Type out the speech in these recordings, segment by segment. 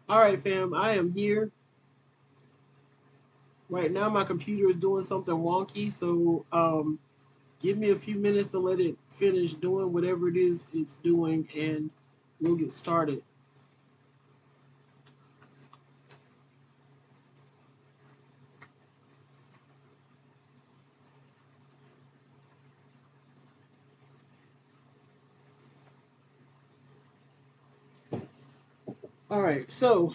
All right, fam, I am here. Right now, my computer is doing something wonky, so give me a few minutes to let it finish doing whatever it is it's doing, and we'll get started. All right, so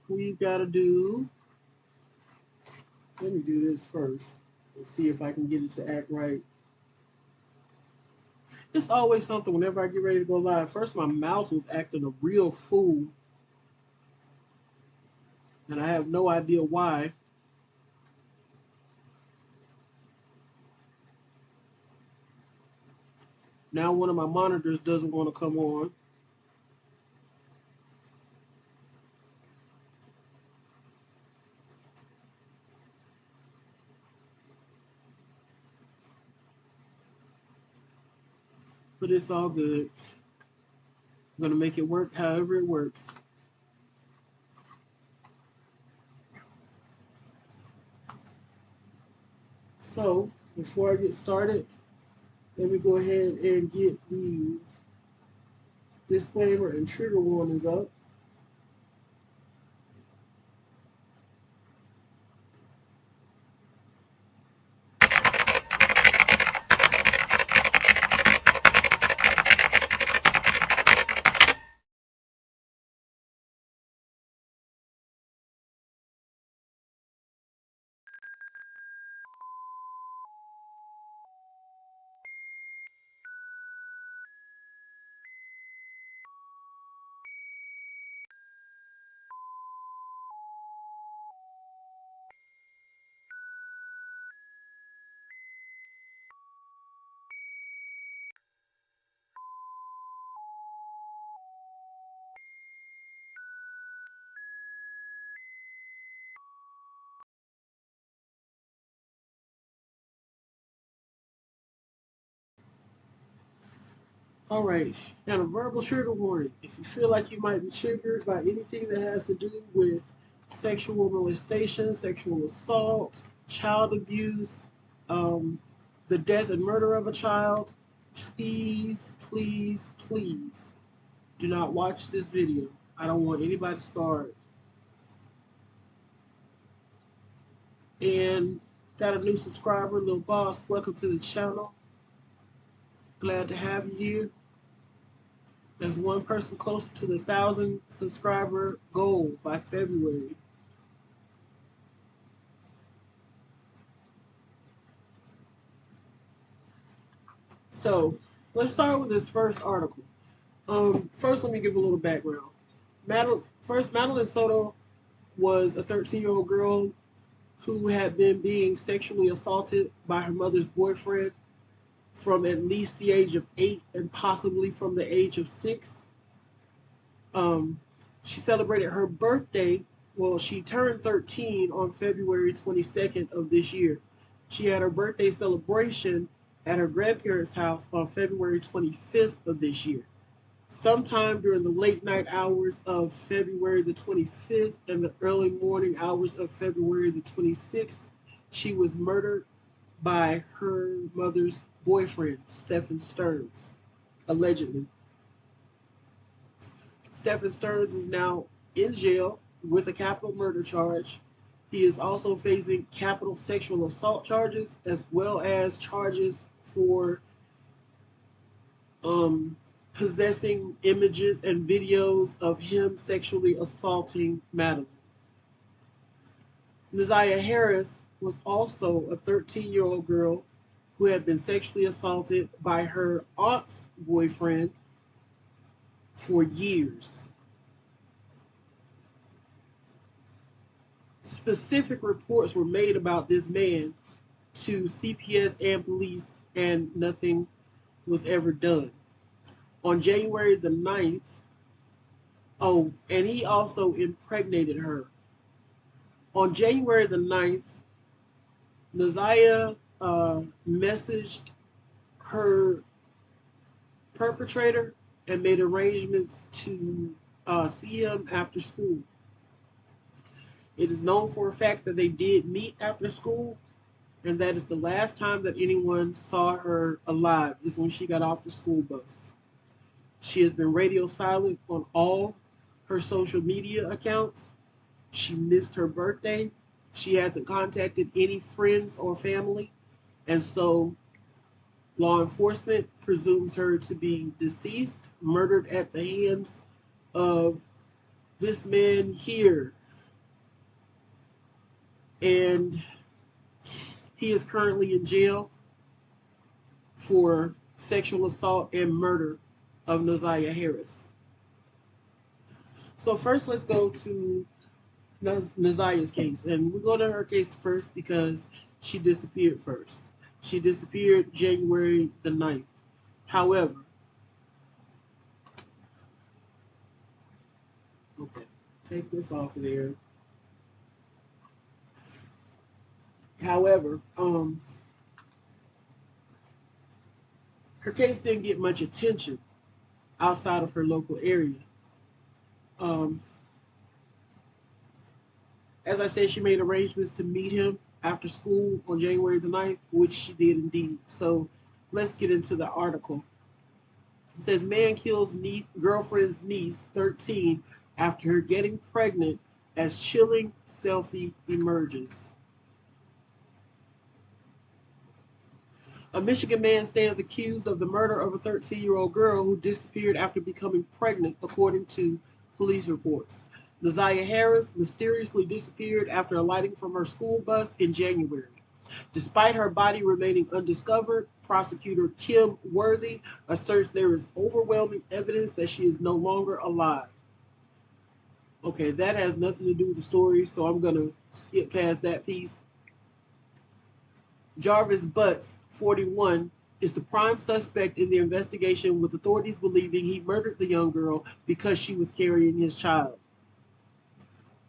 we've got to do, let me do this first. Let's see if I can get it to act right. It's always something whenever I get ready to go live. First, my mouse was acting a real fool, and I have no idea why. Now one of my monitors doesn't want to come on. But it's all good. I'm going to make it work however it works. So, before I get started, let me go ahead and get the disclaimer and trigger warnings up. All right, and a verbal trigger warning. If you feel like you might be triggered by anything that has to do with sexual molestation, sexual assault, child abuse, um, the death and murder of a child, please, please, please do not watch this video. I don't want anybody scarred. And got a new subscriber, Lil Boss. Welcome to the channel. Glad to have you here. There's one person closer to the 1,000 subscriber goal by February. So let's start with this first article. First, let me give a little background. Madeline Soto was a 13-year-old girl who had been being sexually assaulted by her mother's boyfriend from at least the age of 8 and possibly from the age of 6. Um, she celebrated her birthday. Well, she turned 13 on February 22nd of this year. She had her birthday celebration at her grandparents' house on February 25th of this year. Sometime during the late night hours of February the 25th and the early morning hours of February the 26th, she was murdered by her mother's boyfriend, Stephen Stearns, allegedly. Stephen Stearns is now in jail with a capital murder charge. He is also facing capital sexual assault charges as well as charges for um, possessing images and videos of him sexually assaulting Madeline. Na'Ziyah Harris was also a 13-year-old girl who had been sexually assaulted by her aunt's boyfriend for years. Specific reports were made about this man to CPS and police, and nothing was ever done. On January the 9th, oh, and he also impregnated her. On January the 9th, Na'Ziyah messaged her perpetrator and made arrangements to see him after school. It is known for a fact that they did meet after school, and that is the last time that anyone saw her alive, is when she got off the school bus. She has been radio silent on all her social media accounts. She missed her birthday. She hasn't contacted any friends or family, and so law enforcement presumes her to be deceased, murdered at the hands of this man here. And he is currently in jail for sexual assault and murder of Na'Ziyah Harris. So first, let's go to Na'Ziyah's case, and we'll go to her case first because she disappeared first. She disappeared January the 9th. However, okay, take this off of there. However, her case didn't get much attention outside of her local area. Um, as I said, she made arrangements to meet him after school on January the 9th, which she did indeed. So let's get into the article. It says, man kills girlfriend's niece, 13, after her getting pregnant as chilling selfie emerges. A Michigan man stands accused of the murder of a 13-year-old girl who disappeared after becoming pregnant, according to police reports. Na'Ziyah Harris mysteriously disappeared after alighting from her school bus in January. Despite her body remaining undiscovered, prosecutor Kim Worthy asserts there is overwhelming evidence that she is no longer alive. Okay, that has nothing to do with the story, so I'm going to skip past that piece. Jarvis Butts, 41, is the prime suspect in the investigation, with authorities believing he murdered the young girl because she was carrying his child.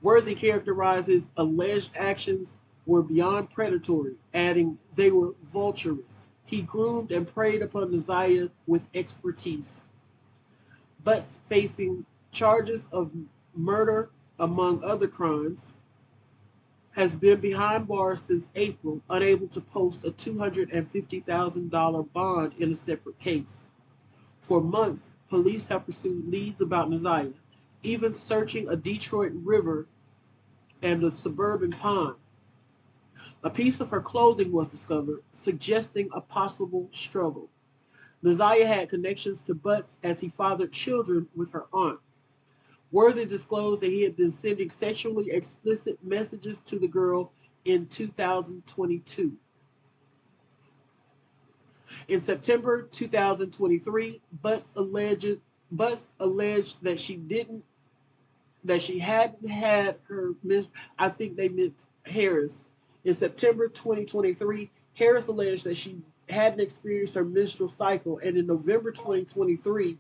Worthy characterizes alleged actions were beyond predatory, adding they were vulturous. He groomed and preyed upon Na'Ziyah with expertise. Butts, facing charges of murder among other crimes, has been behind bars since April, unable to post a $250,000 bond in a separate case. For months, police have pursued leads about Na'Ziyah, even searching a Detroit river and a suburban pond. A piece of her clothing was discovered, suggesting a possible struggle. Na'Ziyah had connections to Butts as he fathered children with her aunt. Worthy disclosed that he had been sending sexually explicit messages to the girl in 2022. In September 2023, Butts alleged that she hadn't had her I think they meant Harris. In September 2023, Harris alleged that she hadn't experienced her menstrual cycle, and in November 2023,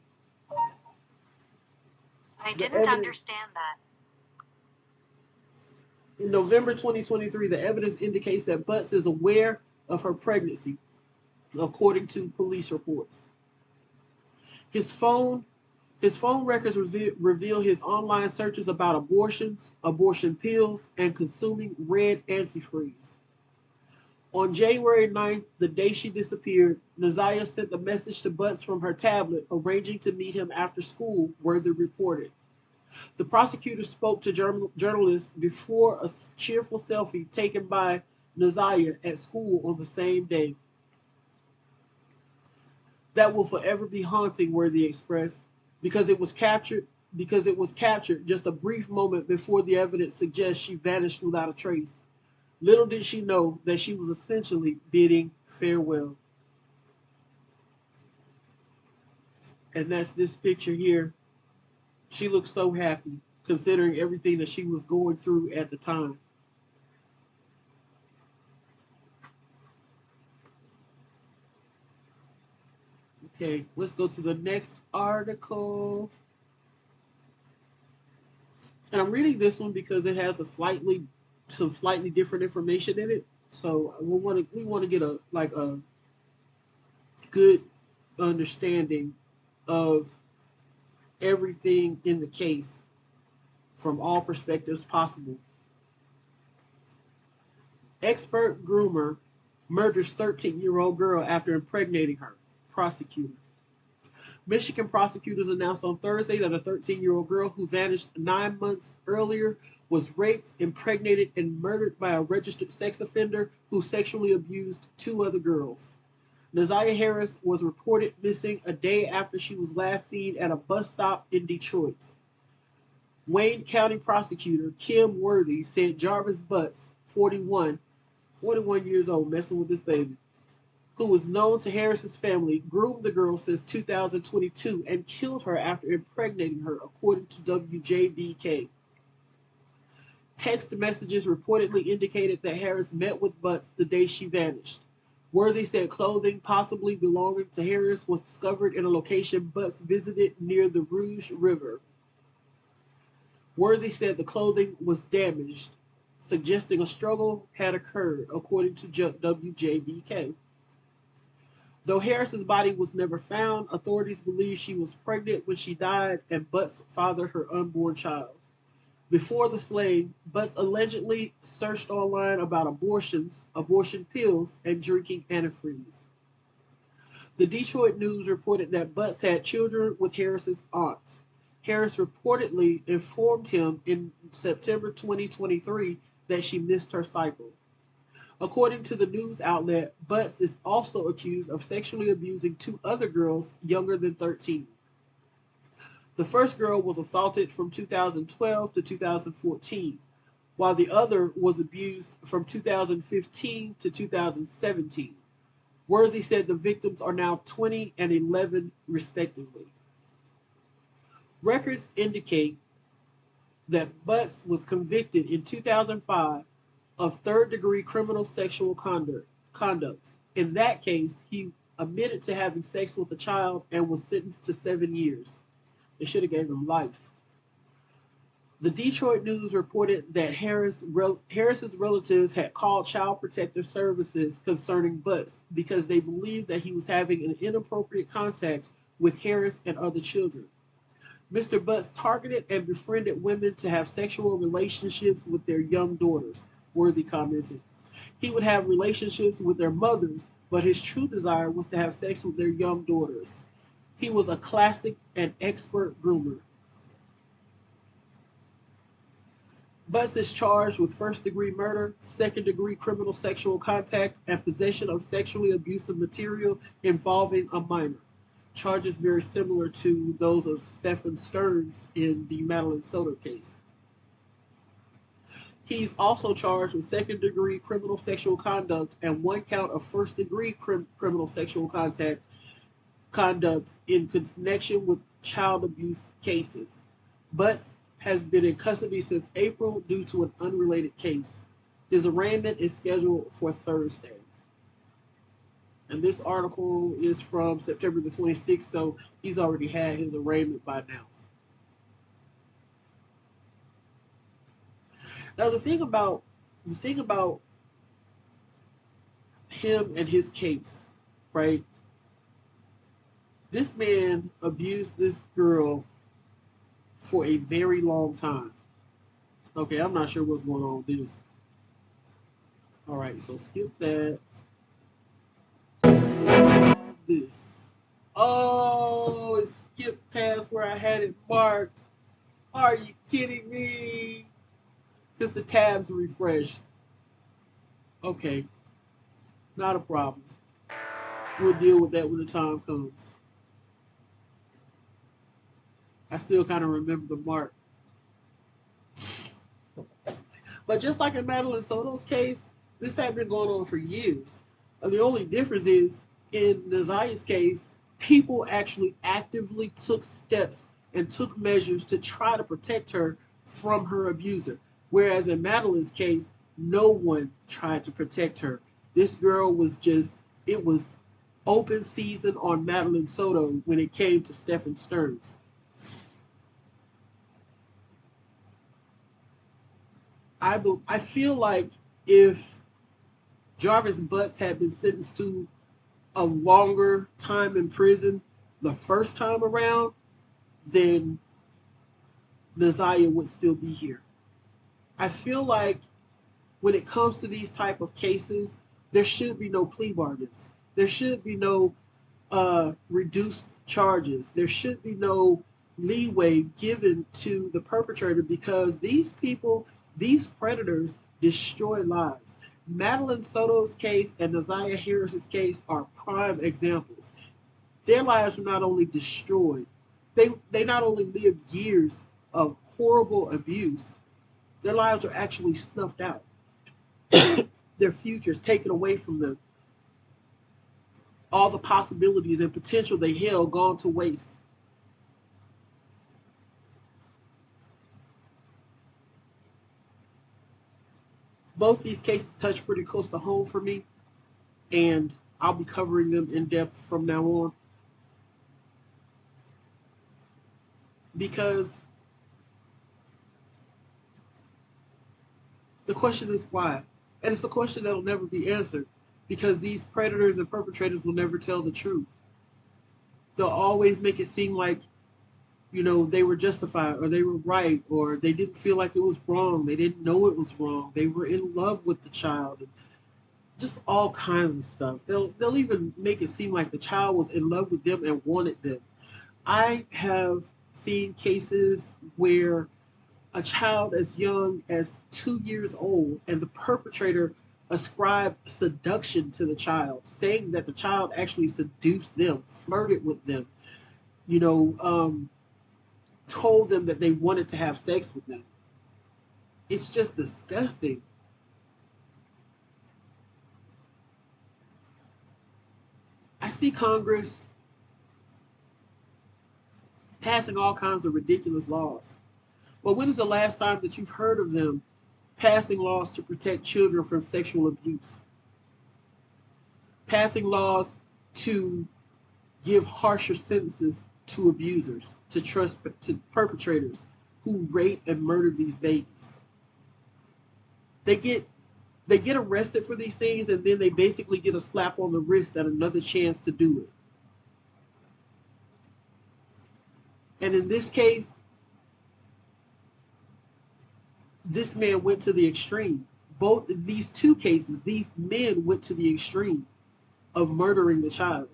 I didn't understand that. In November 2023, the evidence indicates that Butts is aware of her pregnancy, according to police reports. His phone records reveal his online searches about abortions, abortion pills, and consuming red antifreeze. On January 9th, the day she disappeared, Na'Ziyah sent a message to Butts from her tablet, arranging to meet him after school, Worthy reported. The prosecutor spoke to journalists before a cheerful selfie taken by Na'Ziyah at school on the same day. That will forever be haunting, Worthy expressed, because it was captured just a brief moment before the evidence suggests she vanished without a trace. Little did she know that she was essentially bidding farewell. And that's this picture here. She looks so happy considering everything that she was going through at the time. Okay, let's go to the next article. And I'm reading this one because it has some slightly different information in it. So we want to get a good understanding of everything in the case from all perspectives possible. Expert groomer murders 13-year-old girl after impregnating her. Prosecutor. Michigan prosecutors announced on Thursday that a 13-year-old girl who vanished 9 months earlier was raped, impregnated, and murdered by a registered sex offender who sexually abused two other girls. Na'Ziyah Harris was reported missing a day after she was last seen at a bus stop in Detroit. Wayne County prosecutor Kim Worthy said Jarvis Butts, 41 years old, messing with this baby, who was known to Harris's family, groomed the girl since 2022 and killed her after impregnating her, according to WJBK. Text messages reportedly indicated that Harris met with Butts the day she vanished. Worthy said clothing possibly belonging to Harris was discovered in a location Butts visited near the Rouge River. Worthy said the clothing was damaged, suggesting a struggle had occurred, according to WJBK. Though Harris's body was never found, authorities believe she was pregnant when she died and Butts fathered her unborn child. Before the slaying, Butts allegedly searched online about abortions, abortion pills, and drinking antifreeze. The Detroit News reported that Butts had children with Harris's aunt. Harris reportedly informed him in September 2023 that she missed her cycle. According to the news outlet, Butts is also accused of sexually abusing two other girls younger than 13. The first girl was assaulted from 2012 to 2014, while the other was abused from 2015 to 2017. Worthy said the victims are now 20 and 11, respectively. Records indicate that Butts was convicted in 2005 of third-degree criminal sexual conduct. In that case, he admitted to having sex with a child and was sentenced to 7 years. They should have gave him life. The Detroit News reported that Harris's relatives had called Child Protective Services concerning Butts because they believed that he was having an inappropriate contact with Harris and other children. Mr. Butts targeted and befriended women to have sexual relationships with their young daughters, Worthy commented. He would have relationships with their mothers, but his true desire was to have sex with their young daughters. He was a classic and expert groomer. Butts is charged with first-degree murder, second-degree criminal sexual contact, and possession of sexually abusive material involving a minor. Charges very similar to those of Stephen Stearns in the Madeline and Na'Ziyah case. He's also charged with second-degree criminal sexual conduct and one count of first-degree criminal sexual conduct in connection with child abuse cases. Butts has been in custody since April due to an unrelated case. His arraignment is scheduled for Thursday. And this article is from September the 26th, so he's already had his arraignment by now. Now the thing about him and his case, right? This man abused this girl for a very long time. Okay, I'm not sure what's going on with this. All right, so skip that. This. Oh, it skipped past where I had it marked. Are you kidding me? Because the tabs refreshed. Okay, not a problem. We'll deal with that when the time comes. I still kind of remember the mark. But just like in Madeline Soto's case, this had been going on for years. The only difference is in Na'Ziyah's case, people actually actively took steps and took measures to try to protect her from her abuser. Whereas in Madeline's case, no one tried to protect her. This girl was just, it was open season on Madeline Soto when it came to Stephen Stearns. I feel like if Jarvis Butts had been sentenced to a longer time in prison the first time around, then Na'Ziyah would still be here. I feel like when it comes to these type of cases, there should be no plea bargains. There should be no reduced charges. There should be no leeway given to the perpetrator because these people, these predators, destroy lives. Madeline Soto's case and Na'Ziyah Harris's case are prime examples. Their lives were not only destroyed, they not only lived years of horrible abuse, their lives were actually snuffed out. Their futures taken away from them. All the possibilities and potential they held gone to waste. Both these cases touch pretty close to home for me, and I'll be covering them in depth from now on because the question is why. And it's a question that'll never be answered because these predators and perpetrators will never tell the truth. They'll always make it seem like, they were justified or they were right or they didn't feel like it was wrong. They didn't know it was wrong. They were in love with the child. And just all kinds of stuff. They'll even make it seem like the child was in love with them and wanted them. I have seen cases where a child as young as 2 years old and the perpetrator ascribed seduction to the child, saying that the child actually seduced them, flirted with them, you know, um, told them that they wanted to have sex with them. It's just disgusting. I see Congress passing all kinds of ridiculous laws. But when is the last time that you've heard of them passing laws to protect children from sexual abuse? Passing laws to give harsher sentences to abusers, to perpetrators who rape and murder these babies. They get they get arrested for these things and then they basically get a slap on the wrist and another chance to do it. And in this case, this man went to the extreme. Both in these two cases, these men went to the extreme of murdering the child.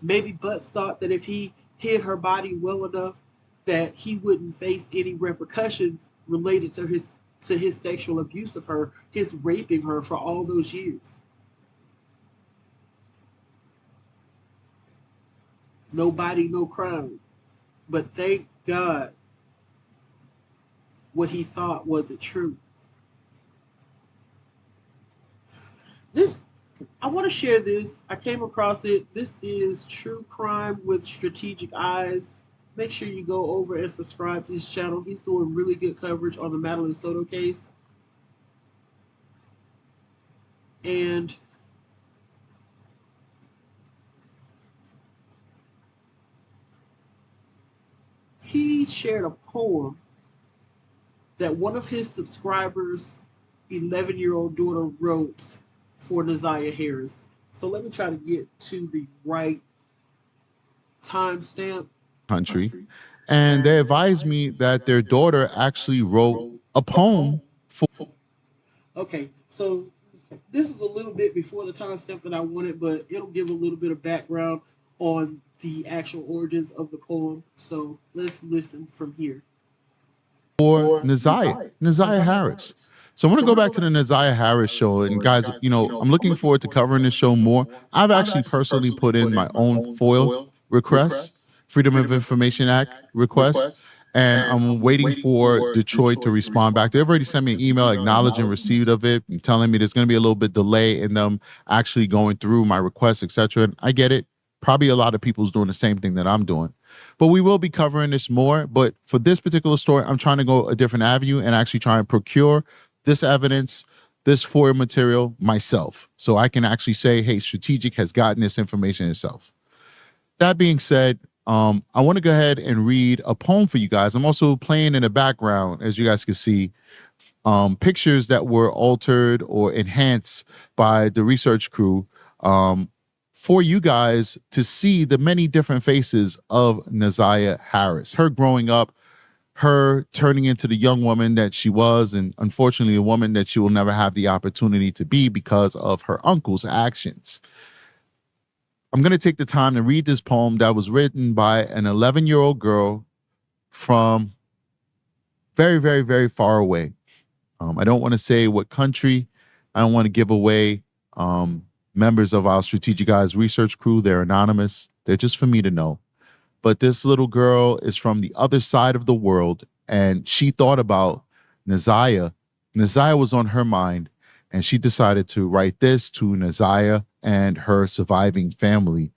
Maybe Butts thought that if he hid her body well enough that he wouldn't face any repercussions related to his sexual abuse of her, his raping her for all those years. No body, no crime. But thank God what he thought wasn't true. This I want to share this. I came across it. This is True Crime with Strategic Eyes. Make sure you go over and subscribe to his channel. He's doing really good coverage on the Madeline Soto case. And he shared a poem that one of his subscribers' 11-year-old daughter wrote for Na'Ziyah Harris. So let me try to get to the right timestamp. Country, and they advised me that their daughter actually wrote a poem for. Okay, so this is a little bit before the timestamp that I wanted, but it'll give a little bit of background on the actual origins of the poem. So let's listen from here. For Na'Ziyah Harris. So I want to go back to the Na'Ziyah Harris show. And guys, I'm looking forward to covering this show more. I've actually personally put in my own FOIL requests, Freedom of Information Act requests, and I'm waiting for Detroit to respond back. They've already sent me an email acknowledging receipt of it and telling me there's going to be a little bit delay in them actually going through my requests, etc. And I get it. Probably a lot of people's doing the same thing that I'm doing. But we will be covering this more. But for this particular story, I'm trying to go a different avenue and actually try and procure this evidence, this FOIA material myself. So I can actually say, hey, Strategic has gotten this information itself. That being said, I want to go ahead and read a poem for you guys. I'm also playing in the background, as you guys can see, pictures that were altered or enhanced by the research crew for you guys to see the many different faces of Na'Ziyah Harris, her growing up, her turning into the young woman that she was, and unfortunately a woman that she will never have the opportunity to be because of her uncle's actions. I'm going to take the time to read this poem that was written by an 11-year-old girl from very, very, very far away. I don't want to say what country. I don't want to give away members of our Strategic Eyes research crew. They're anonymous. They're just for me to know. But this little girl is from the other side of the world, and she thought about Na'Ziyah. Na'Ziyah was on her mind, and she decided to write this to Na'Ziyah and her surviving family.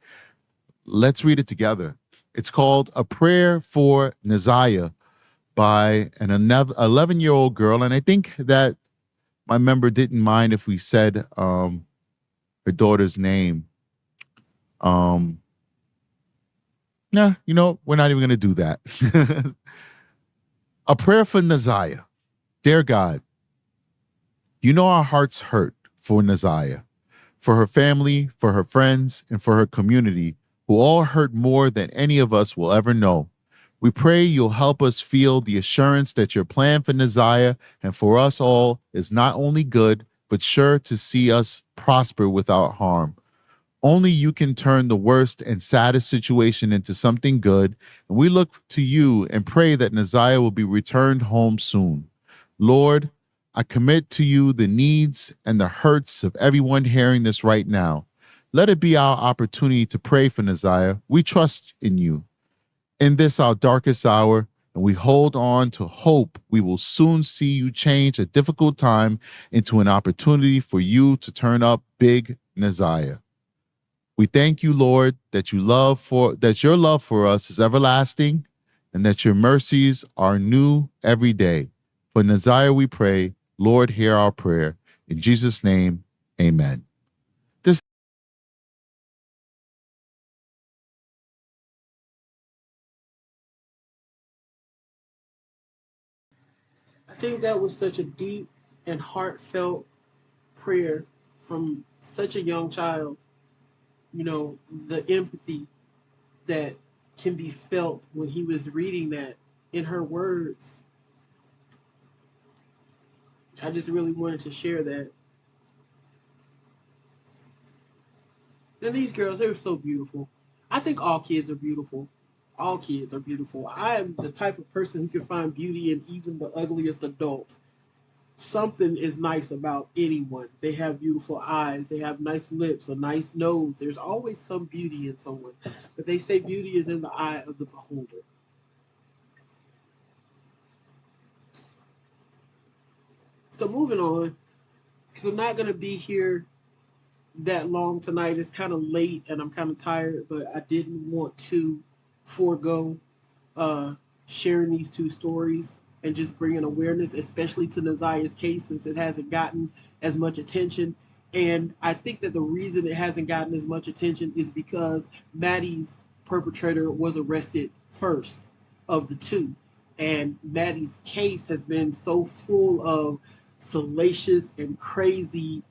Let's read it together. It's called A Prayer for Na'Ziyah by an 11-year-old girl, and I think that my member didn't mind if we said her daughter's name. Nah, we're not even going to do that. A prayer for Na'Ziyah. Dear God, you know our hearts hurt for Na'Ziyah, for her family, for her friends, and for her community, who all hurt more than any of us will ever know. We pray you'll help us feel the assurance that your plan for Na'Ziyah and for us all is not only good, but sure to see us prosper without harm. Only you can turn the worst and saddest situation into something good, and we look to you and pray that Na'Ziyah will be returned home soon. Lord, I commit to you the needs and the hurts of everyone hearing this right now. Let it be our opportunity to pray for Na'Ziyah. We trust in you. In this, our darkest hour, and we hold on to hope we will soon see you change a difficult time into an opportunity for you to turn up big, Na'Ziyah. We thank you, Lord, that your love for us is everlasting and that your mercies are new every day. For Na'Ziyah we pray, Lord, hear our prayer. In Jesus' name, amen. I think that was such a deep and heartfelt prayer from such a young child. The empathy that can be felt when he was reading that in her words. I just really wanted to share that. And these girls, they were so beautiful. I think all kids are beautiful. All kids are beautiful. I am the type of person who can find beauty in even the ugliest adult. Something is nice about anyone. They have beautiful eyes, they have nice lips, a nice nose. There's always some beauty in someone. But they say beauty is in the eye of the beholder. So moving on, because I'm not going to be here that long tonight. It's kind of late and I'm kind of tired, but I didn't want to forego uh, sharing these two stories and just bringing awareness, especially to Na'Ziyah's case, since it hasn't gotten as much attention. And I think that the reason it hasn't gotten as much attention is because Maddie's perpetrator was arrested first of the two. And Maddie's case has been so full of salacious and crazy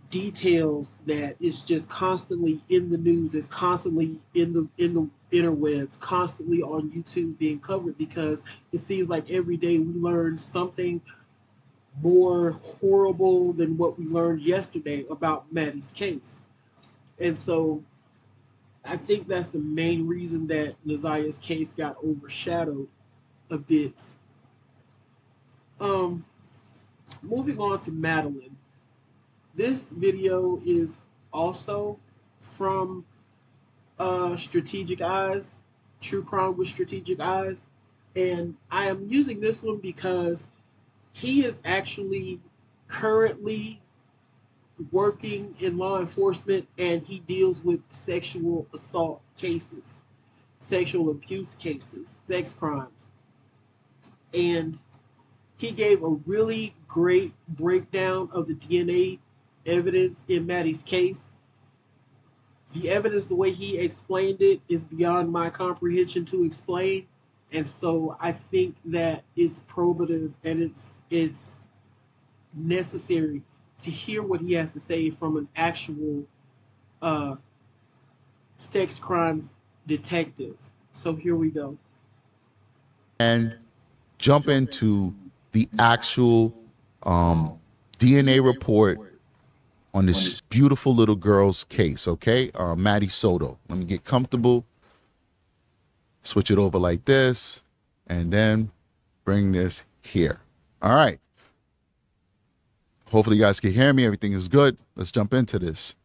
details that it's just constantly in the news, it's constantly in the interwebs, constantly on YouTube being covered because it seems like every day we learn something more horrible than what we learned yesterday about Maddie's case. And so I think that's the main reason that Na'Ziyah's case got overshadowed a bit. Um, Moving on to Madeline. This video is also from Strategic Eyes, True Crime with Strategic Eyes. And I am using this one because he is actually currently working in law enforcement and he deals with sexual assault cases, sexual abuse cases, sex crimes. And he gave a really great breakdown of the DNA evidence in Maddie's case. The evidence, the way he explained it, is beyond my comprehension to explain, and so I think that it's probative and it's necessary to hear what he has to say from an actual uh, sex crimes detective. So here we go. And jump into the actual DNA report on this beautiful little girl's case, okay? Maddie Soto. Let me get comfortable. Switch it over like this, and then bring this here. All right. Hopefully you guys can hear me. Everything is good. Let's jump into this.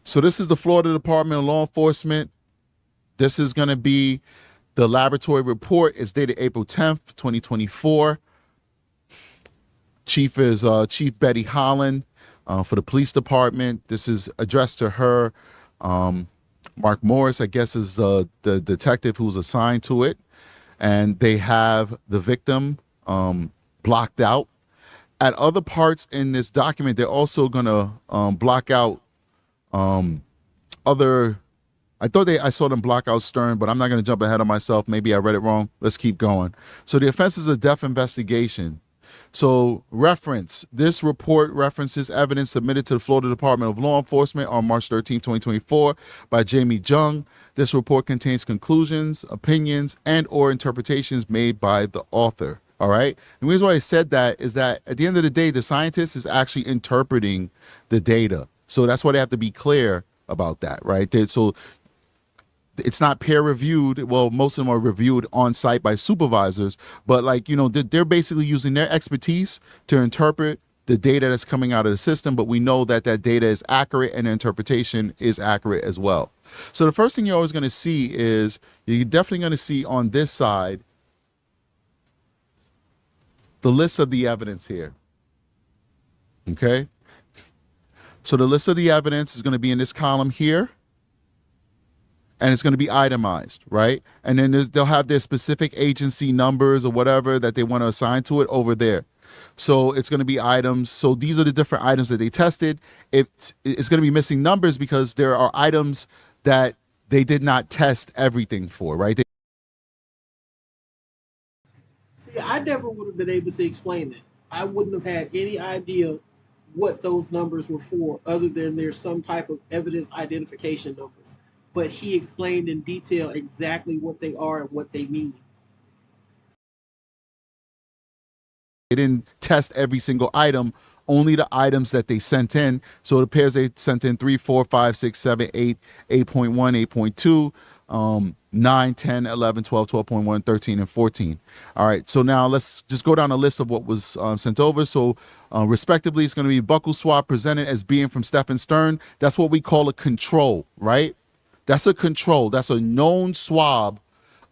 So this is the Florida Department of Law Enforcement. This is going to be the laboratory report. It's dated April 10th, 2024. Chief is Chief Betty Holland for the police department. This is addressed to her. Mark Morris, I guess, is the detective who's assigned to it. And they have the victim blocked out. At other parts in this document, they're also going to block out other. I saw them block out Stern, but I'm not going to jump ahead of myself. Maybe I read it wrong. Let's keep going. So the offense is a death investigation. So this report references evidence submitted to the Florida Department of Law Enforcement on March 13, 2024 by Jamie Jung. This report contains conclusions, opinions, and or interpretations made by the author. All right. And the reason why I said that is that at the end of the day, the scientist is actually interpreting the data. So that's why they have to be clear about that, right? So it's not peer reviewed. Well, most of them are reviewed on site by supervisors, but they're basically using their expertise to interpret the data that's coming out of the system. But we know that that data is accurate and the interpretation is accurate as well. So the first thing you're always going to see is you're definitely going to see on this side the list of the evidence here. Okay. So the list of the evidence is going to be in this column here. And it's going to be itemized, right? And then they'll have their specific agency numbers or whatever that they want to assign to it over there. So it's going to be items. So these are the different items that they tested. It's going to be missing numbers because there are items that they did not test everything for, right? See, I never would have been able to explain that. I wouldn't have had any idea what those numbers were for, other than there's some type of evidence identification numbers. But he explained in detail exactly what they are and what they mean. They didn't test every single item, only the items that they sent in. So it appears they sent in 3, 4, 5, 6, 7, 8, 8.1, 8.2, 9, 10, 11, 12, 12.1, 13, and 14. All right, so now let's just go down a list of what was sent over. So respectively, it's going to be buccal swab presented as being from Stephen Stern. That's what we call a control, right? That's a control. That's a known swab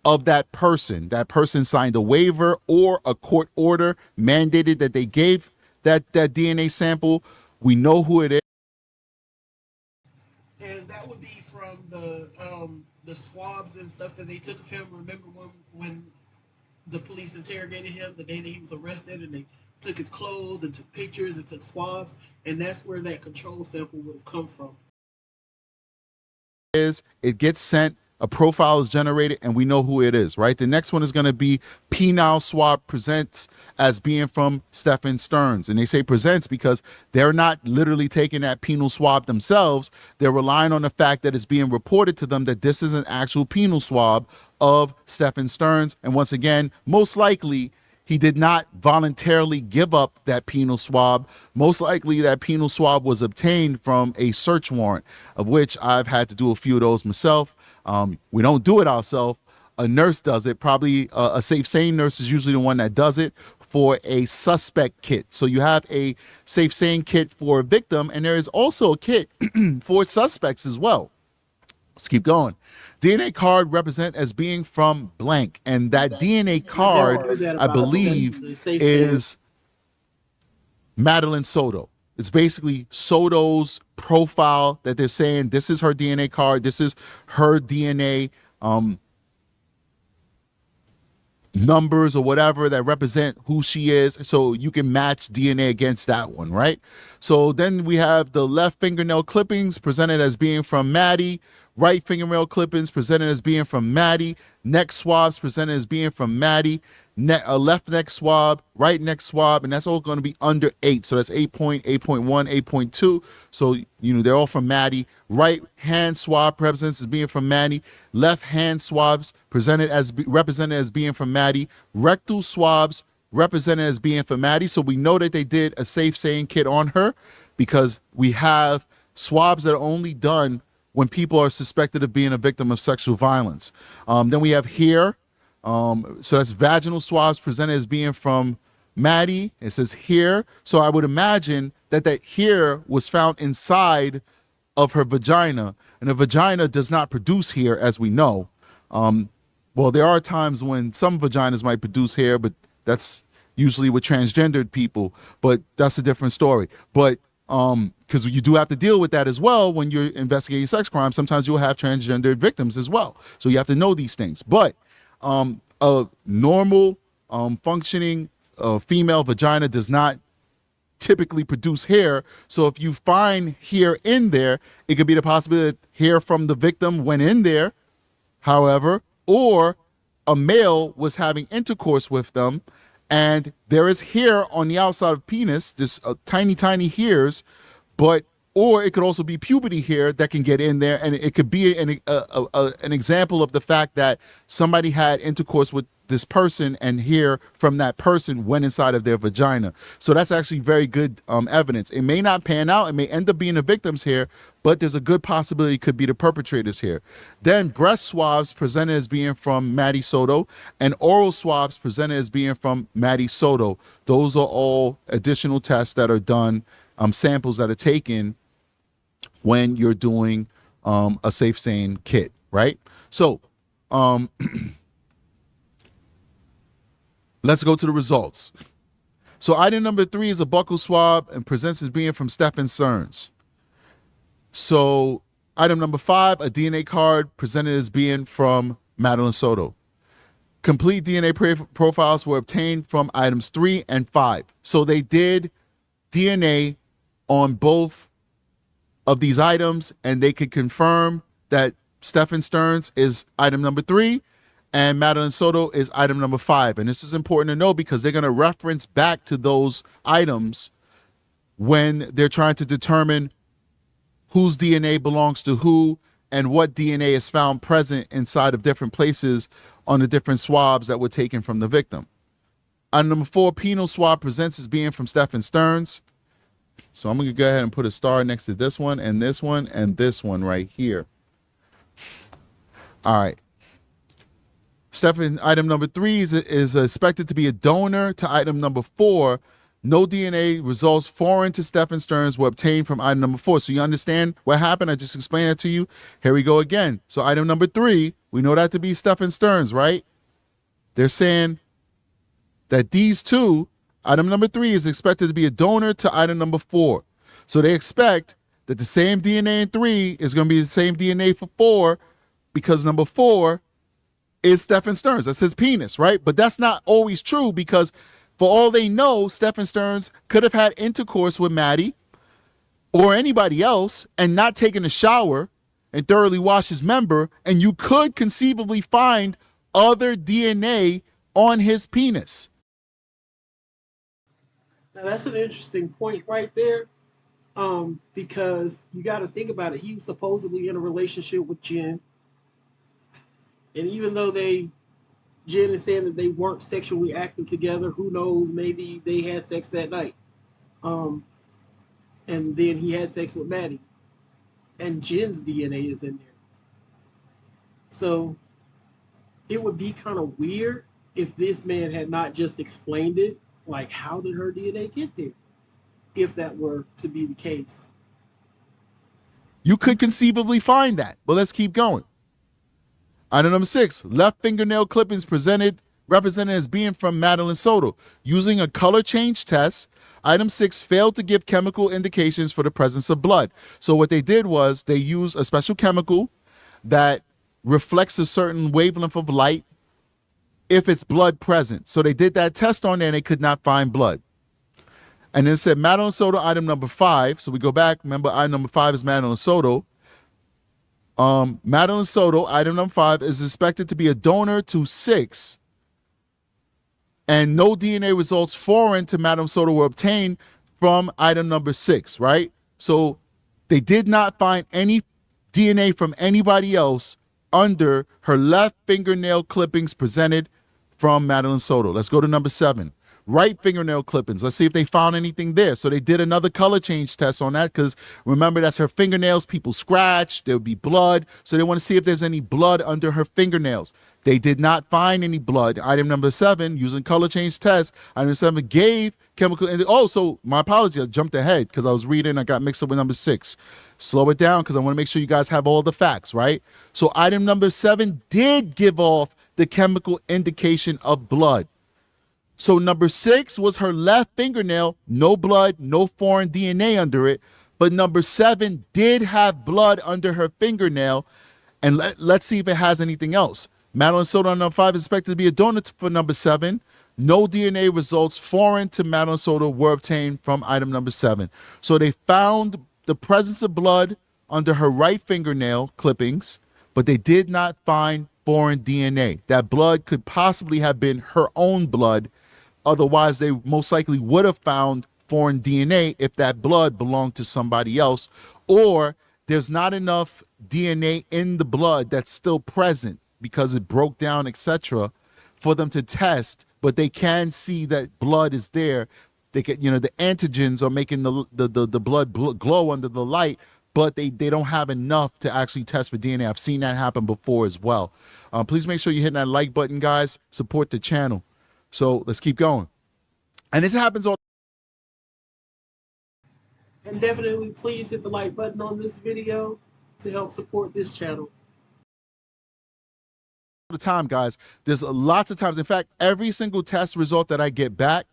of that person. That person signed a waiver or a court order mandated that they gave that DNA sample. We know who it is. And that would be from the swabs and stuff that they took of him. Remember when the police interrogated him the day that he was arrested, and they took his clothes and took pictures and took swabs, and that's where that control sample would have come from. It gets sent, a profile is generated, and we know who it is, right? The next one is going to be penile swab presents as being from Stephen Stearns. And they say presents because they're not literally taking that penile swab themselves. They're relying on the fact that it's being reported to them that this is an actual penile swab of Stephen Stearns. And once again, most likely he did not voluntarily give up that penal swab. Most likely that penal swab was obtained from a search warrant, of which I've had to do a few of those myself. We don't do it ourselves. A nurse does it. Probably a safe, sane nurse is usually the one that does it for a suspect kit. So you have a safe, sane kit for a victim, and there is also a kit for suspects as well. Let's keep going. DNA card represent as being from blank, and that DNA card, I believe, is Madeline Soto. It's basically Soto's profile that they're saying this is her DNA card, this is her DNA numbers or whatever that represent who she is, so you can match DNA against that one, right? So then we have the left fingernail clippings presented as being from Maddie, right fingernail clippings presented as being from Maddie, neck swabs presented as being from Maddie, left neck swab, right neck swab, and that's all going to be under 8. So that's 8.1, 8.2. So, they're all from Maddie. Right hand swab represents as being from Maddie. Left hand swabs represented as being from Maddie. Rectal swabs represented as being from Maddie. So we know that they did a safe saying kit on her, because we have swabs that are only done when people are suspected of being a victim of sexual violence. Then we have hair. So that's vaginal swabs presented as being from Maddie. It says hair. So I would imagine that hair was found inside of her vagina, and a vagina does not produce hair, as we know. Well, there are times when some vaginas might produce hair, but that's usually with transgendered people, but that's a different story. But because you do have to deal with that as well when you're investigating sex crimes. Sometimes you'll have transgendered victims as well. So you have to know these things. But a normal functioning female vagina does not typically produce hair. So if you find hair in there, it could be the possibility that hair from the victim went in there, however, or a male was having intercourse with them, and there is hair on the outside of penis, this tiny, tiny hairs, or it could also be puberty hair that can get in there, and it could be an example of the fact that somebody had intercourse with this person and hair from that person went inside of their vagina. So that's actually very good evidence. It may not pan out. It may end up being the victim's hair, but there's a good possibility it could be the perpetrator's hair. Then breast swabs presented as being from Maddie Soto, and oral swabs presented as being from Maddie Soto. Those are all additional tests that are done, samples that are taken when you're doing a safe sane kit, right? So let's go to the results. So item number 3 is a buccal swab and presents as being from Stephen Stearns. So item number 5, a DNA card presented as being from Madeline Soto. Complete DNA profiles were obtained from items 3 and 5. So they did DNA on both of these items, and they could confirm that Stephen Stearns is item number 3 and Madeline Soto is item number 5. And this is important to know because they're going to reference back to those items when they're trying to determine whose DNA belongs to who and what DNA is found present inside of different places on the different swabs that were taken from the victim. Item number 4, penal swab presents as being from Stephen Stearns. So I'm going to go ahead and put a star next to this one and this one and this one right here. All right. Stephen, item number 3 is expected to be a donor to item number 4. No DNA results foreign to Stephen Stearns were obtained from item number 4. So you understand what happened? I just explained it to you. Here we go again. So item number 3, we know that to be Stephen Stearns, right? They're saying that these two, item number 3 is expected to be a donor to item number 4. So they expect that the same DNA in 3 is going to be the same DNA for 4 because number 4 is Stephen Stearns. That's his penis, right? But that's not always true because for all they know, Stephen Stearns could have had intercourse with Maddie or anybody else and not taken a shower and thoroughly washed his member, and you could conceivably find other DNA on his penis. Now that's an interesting point right there, because you got to think about it. He was supposedly in a relationship with Jen, and even though they Jen is saying that they weren't sexually active together. Who knows? Maybe they had sex that night. Um, and then he had sex with Maddie. And Jen's DNA is in there. So it would be kind of weird if this man had not just explained it. Like, how did her DNA get there? If that were to be the case. You could conceivably find that, but let's keep going. Item number 6, left fingernail clippings represented as being from Madeline Soto. Using a color change test, item 6 failed to give chemical indications for the presence of blood. So what they did was they used a special chemical that reflects a certain wavelength of light if it's blood present. So they did that test on there and they could not find blood. And then it said Madeline Soto, item number 5. So we go back. Remember, item number 5 is Madeline Soto. Madeline Soto, item number 5, is expected to be a donor to 6. And no DNA results foreign to Madeline Soto were obtained from item number 6, right? So they did not find any DNA from anybody else under her left fingernail clippings presented from Madeline Soto. Let's go to number 7. Right fingernail clippings. Let's see if they found anything there. So they did another color change test on that because remember, that's her fingernails. People scratch. There would be blood. So they want to see if there's any blood under her fingernails. They did not find any blood. Item number 7, using color change test, item 7 gave chemical. Oh, so my apology. I jumped ahead because I was reading. I got mixed up with number 6. Slow it down because I want to make sure you guys have all the facts, right? So item number 7 did give off the chemical indication of blood. So number 6 was her left fingernail, no blood, no foreign DNA under it. But number 7 did have blood under her fingernail. And let's see if it has anything else. Madeline Soto, number 5, is expected to be a donor for number 7. No DNA results foreign to Madeline Soto were obtained from item number 7. So they found the presence of blood under her right fingernail clippings, but they did not find foreign DNA. That blood could possibly have been her own blood. Otherwise, they most likely would have found foreign DNA if that blood belonged to somebody else, or there's not enough DNA in the blood that's still present because it broke down, etc., for them to test, but they can see that blood is there. They can, the antigens are making the blood glow under the light, but they don't have enough to actually test for DNA. I've seen that happen before as well. Please make sure you're hitting that like button, guys. Support the channel. So let's keep going. And this happens all. And definitely please hit the like button on this video to help support this channel. The time, guys. There's lots of times. In fact, every single test result that I get back,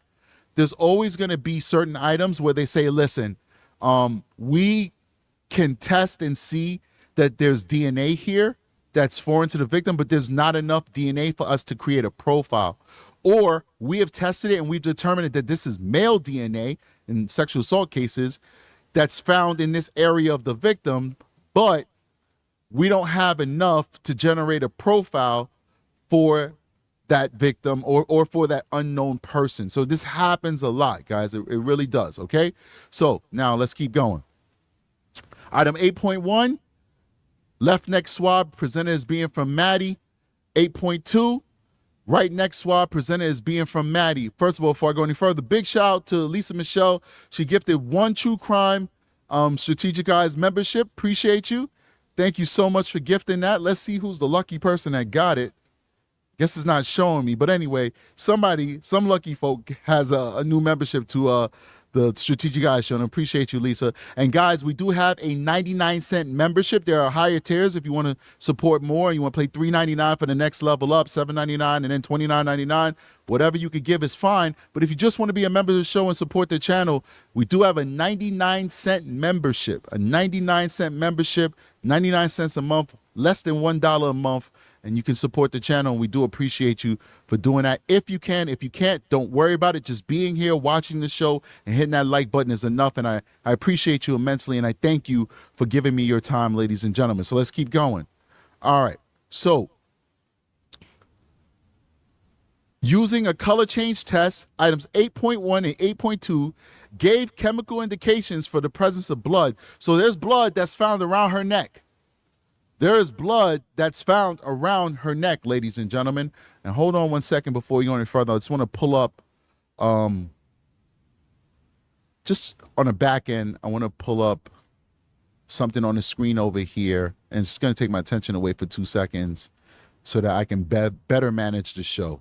there's always going to be certain items where they say, listen, we can test and see that there's DNA here that's foreign to the victim, but there's not enough DNA for us to create a profile. Or we have tested it and we've determined that this is male DNA in sexual assault cases that's found in this area of the victim, but we don't have enough to generate a profile for that victim or for that unknown person. So this happens a lot, guys. It really does, okay? So now let's keep going. Item 8.1, left neck swab presented as being from Maddie. 8.2, right neck swab presented as being from Maddie. First of all, before I go any further, big shout out to Lisa Michelle. She gifted 1 True Crime Strategic Eyes membership. Appreciate you. Thank you so much for gifting that. Let's see who's the lucky person that got it. Guess it's not showing me. But anyway, some lucky folk has a new membership to the Strategic Eyes Show. And I appreciate you, Lisa. And guys, we do have a 99-cent membership. There are higher tiers if you want to support more. You want to pay $3.99 for the next level up, $7.99, and then $29.99. Whatever you could give is fine. But if you just want to be a member of the show and support the channel, we do have a 99-cent membership. A 99-cent membership, 99 cents a month, less than $1 a month. And you can support the channel, and we do appreciate you for doing that. If you can, if you can't, don't worry about it. Just being here, watching the show, and hitting that like button is enough. And I appreciate you immensely, and I thank you for giving me your time, ladies and gentlemen. So let's keep going. All right. So using a color change test, items 8.1 and 8.2 gave chemical indications for the presence of blood. So there's blood that's found around her neck. There is blood that's found around her neck, ladies and gentlemen. And hold on one second before you go any further. I just want to pull up, just on the back end, I want to pull up something on the screen over here. And it's going to take my attention away for 2 seconds so that I can better manage the show.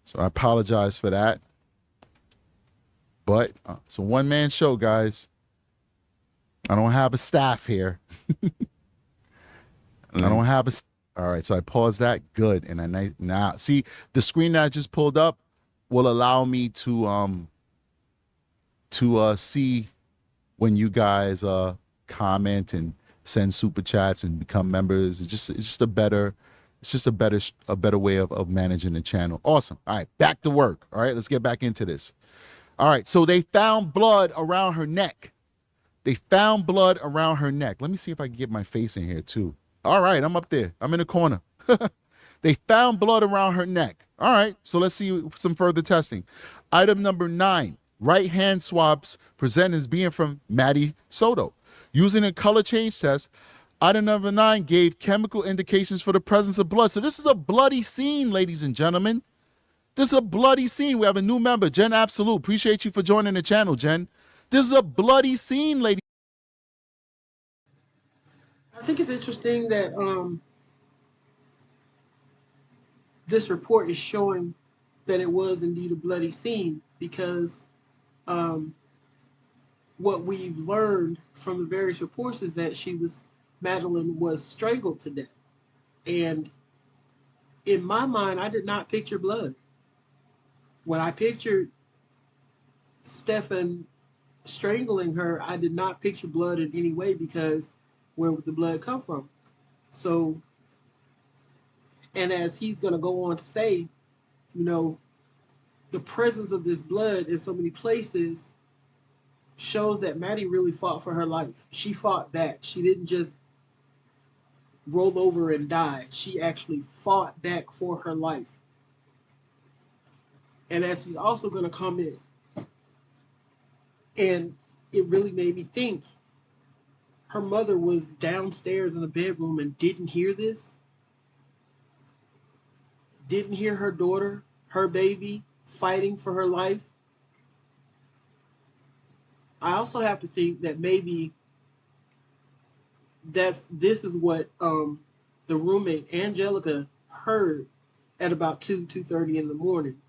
So I apologize for that. But it's a one-man show, guys. I don't have a staff here. I don't have a. All right, so I paused that. Good, and I now see the screen that I just pulled up will allow me to see when you guys comment and send super chats and become members. It's just a better way of managing the channel. Awesome. All right, back to work. All right, let's get back into this. All right, so they found blood around her neck. They found blood around her neck. Let me see if I can get my face in here too. All right, I'm up there. I'm in the corner. They found blood around her neck. All right, so let's see some further testing. Item number 9, right hand swabs present as being from Maddie Soto. Using a color change test, item number 9 gave chemical indications for the presence of blood. So this is a bloody scene, ladies and gentlemen. This is a bloody scene. We have a new member, Jen Absolute. Appreciate you for joining the channel, Jen. This is a bloody scene, ladies. I think it's interesting that this report is showing that it was indeed a bloody scene, because what we've learned from the various reports is that Madeline was strangled to death. And in my mind, I did not picture blood. When I pictured Stefan strangling her, I did not picture blood in any way, because where would the blood come from? So, and as he's going to go on to say, the presence of this blood in so many places shows that Maddie really fought for her life. She fought back. She didn't just roll over and die. She actually fought back for her life. And as he's also going to comment, and it really made me think, her mother was downstairs in the bedroom and didn't hear this? Didn't hear her daughter, her baby, fighting for her life? I also have to think that maybe this is what the roommate, Angelica, heard at about 2:30 in the morning.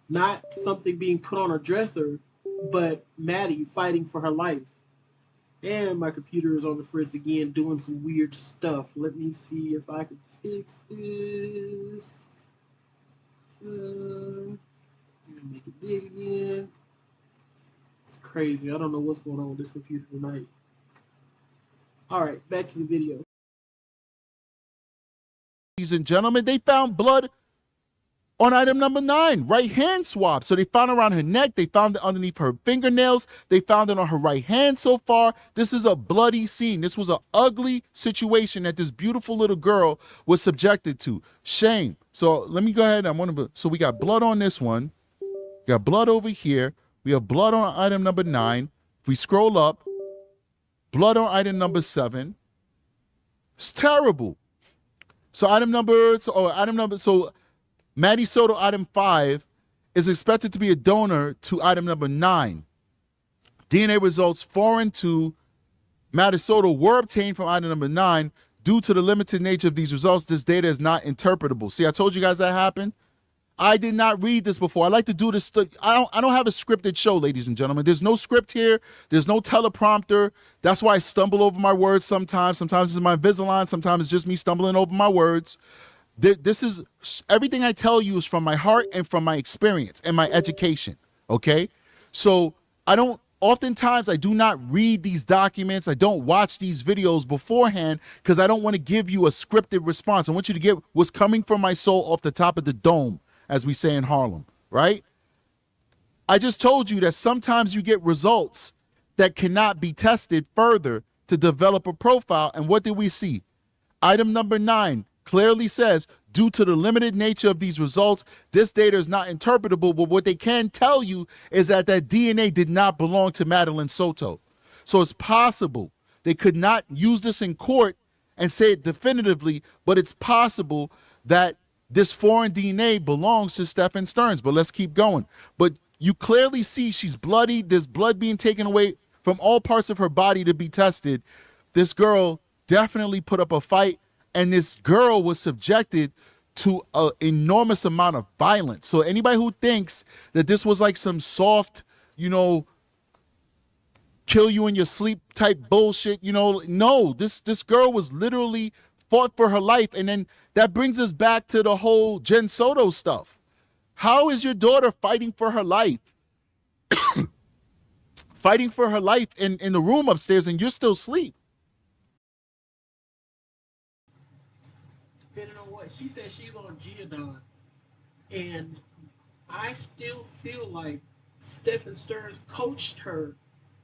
Not something being put on her dresser, but Maddie fighting for her life. And my computer is on the fritz again, doing some weird stuff. Let me see if I can fix this. Make it big again. It's crazy. I don't know what's going on with this computer tonight. All right, back to the video. Ladies and gentlemen, they found blood on item number 9, right hand swab. So they found it around her neck. They found it underneath her fingernails. They found it on her right hand so far. This is a bloody scene. This was an ugly situation that this beautiful little girl was subjected to. Shame. So let me go ahead. So we got blood on this one. We got blood over here. We have blood on item number 9. If we scroll up, blood on item number 7. It's terrible. So Maddie Soto, item 5, is expected to be a donor to item number 9. DNA results foreign to Maddie Soto were obtained from item number 9. Due to the limited nature of these results, this data is not interpretable. See, I told you guys that happened. I did not read this before. I like to do this. I don't have a scripted show, ladies and gentlemen. There's no script here. There's no teleprompter. That's why I stumble over my words sometimes. Sometimes it's my Invisalign. Sometimes it's just me stumbling over my words. This is everything I tell you is from my heart and from my experience and my education. Okay, so oftentimes I do not read these documents. I don't watch these videos beforehand because I don't want to give you a scripted response. I want you to get what's coming from my soul off the top of the dome, as we say in Harlem, right? I just told you that sometimes you get results that cannot be tested further to develop a profile. And what did we see? Item number 9 clearly says, due to the limited nature of these results, this data is not interpretable, but what they can tell you is that DNA did not belong to Madeline Soto. So it's possible they could not use this in court and say it definitively, but it's possible that this foreign DNA belongs to Stephen Stearns. But let's keep going. But you clearly see she's bloody. There's blood being taken away from all parts of her body to be tested. This girl definitely put up a fight, and this girl was subjected to an enormous amount of violence. So anybody who thinks that this was like some soft, kill you in your sleep type bullshit, no, this girl was literally fought for her life. And then that brings us back to the whole Jen Soto stuff. How is your daughter fighting for her life? Fighting for her life in the room upstairs, and you're still asleep. Depending on what she said, she's on Geodon, and I still feel like Stephen Stearns coached her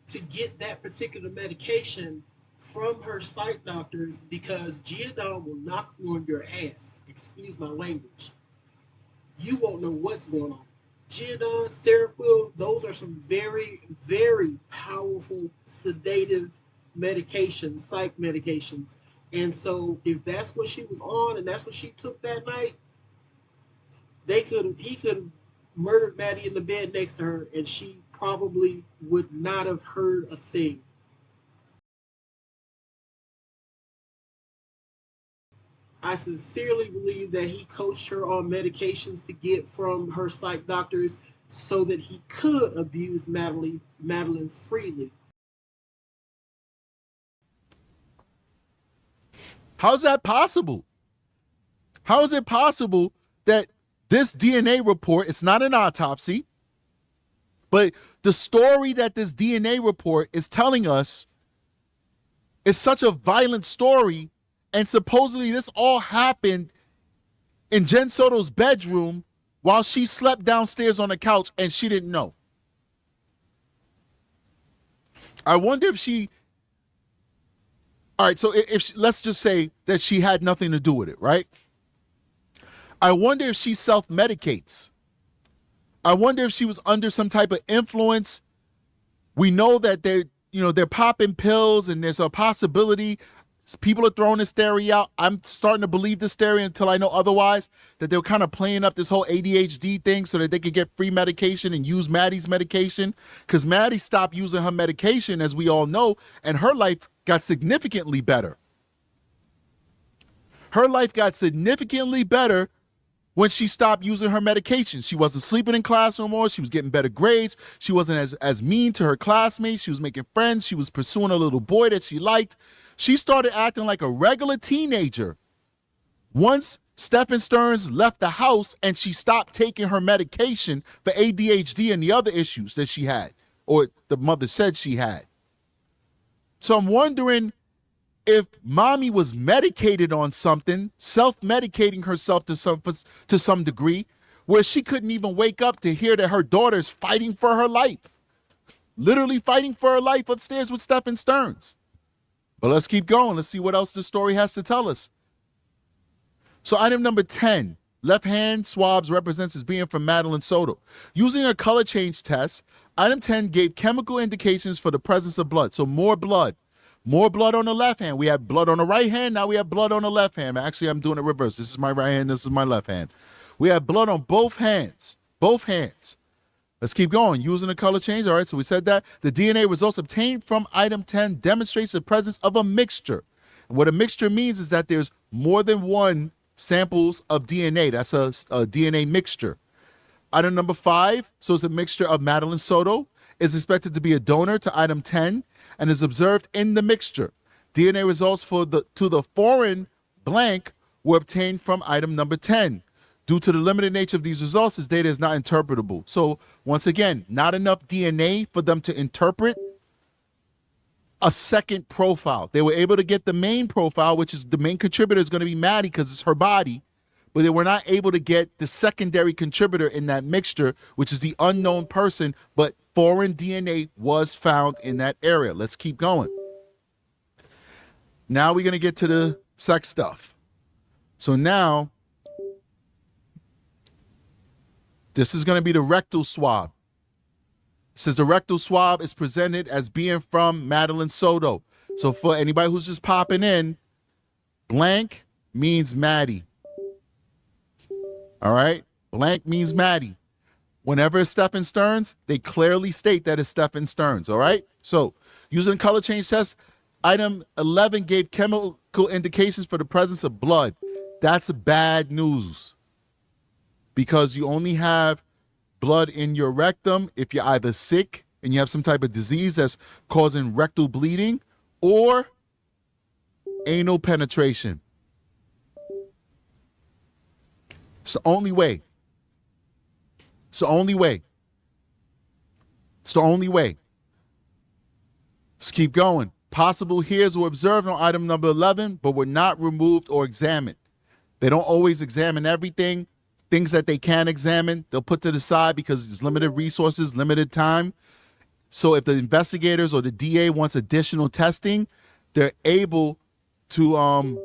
to get that particular medication from her psych doctors, because Geodon will knock you on your ass. Excuse my language. You won't know what's going on. Geodon, Seroquel, those are some very, very powerful sedative medications, psych medications. And so if that's what she was on and that's what she took that night, he could have murdered Maddie in the bed next to her, and she probably would not have heard a thing. I sincerely believe that he coached her on medications to get from her psych doctors so that he could abuse Madeline freely. How's that possible? How is it possible that this DNA report, it's not an autopsy, but the story that this DNA report is telling us is such a violent story, and supposedly this all happened in Jen Soto's bedroom while she slept downstairs on the couch and she didn't know? I wonder if she... All right, so let's just say that she had nothing to do with it, right? I wonder if she self-medicates. I wonder if she was under some type of influence. We know that they're popping pills, and there's a possibility people are throwing this theory out. I'm starting to believe this theory until I know otherwise, that they were kind of playing up this whole ADHD thing so that they could get free medication and use Maddie's medication, because Maddie stopped using her medication, as we all know, and her life got significantly better. Her life got significantly better when she stopped using her medication. She wasn't sleeping in class no more. She was getting better grades. She wasn't as mean to her classmates. She was making friends. She was pursuing a little boy that she liked. She started acting like a regular teenager once Stephen Stearns left the house and she stopped taking her medication for ADHD and the other issues that she had, or the mother said she had. So I'm wondering if mommy was medicated on something, self-medicating herself to some degree, where she couldn't even wake up to hear that her daughter's fighting for her life. Literally fighting for her life upstairs with Stephen Stearns. But let's keep going. Let's see what else the story has to tell us. So item number 10, left hand swabs represents as being from Madeline Soto. Using a color change test, item 10 gave chemical indications for the presence of blood. So more blood. More blood on the left hand. We have blood on the right hand. Now we have blood on the left hand. Actually, I'm doing it reverse. This is my right hand. This is my left hand. We have blood on both hands. Both hands. Let's keep going. Using the color change. All right, so we said that. The DNA results obtained from item 10 demonstrates the presence of a mixture. And what a mixture means is that there's more than one samples of DNA. That's a DNA mixture. Item number 5, so it's a mixture of Madeline Soto, is expected to be a donor to item 10 and is observed in the mixture. DNA results to the foreign blank were obtained from item number 10. Due to the limited nature of these results, this data is not interpretable. So once again, not enough DNA for them to interpret a second profile. They were able to get the main profile, which is the main contributor is going to be Maddie because it's her body, but they were not able to get the secondary contributor in that mixture, which is the unknown person, but foreign DNA was found in that area. Let's keep going. Now we're going to get to the sex stuff. So now, this is going to be the rectal swab. It says the rectal swab is presented as being from Madeline Soto. So for anybody who's just popping in, Blank means Maddie. All right? Blank means Maddie. Whenever it's Stephen Stearns, they clearly state that it's Stephen Stearns. All right? So, using color change test, item 11 gave chemical indications for the presence of blood. That's bad news, because you only have blood in your rectum if you're either sick and you have some type of disease that's causing rectal bleeding, or anal penetration. It's the only way. It's the only way. It's the only way. Let's keep going. Possible hairs were observed on item number 11, but were not removed or examined. They don't always examine everything. Things that they can examine, they'll put to the side because there's limited resources, limited time. So if the investigators or the DA wants additional testing, they're able to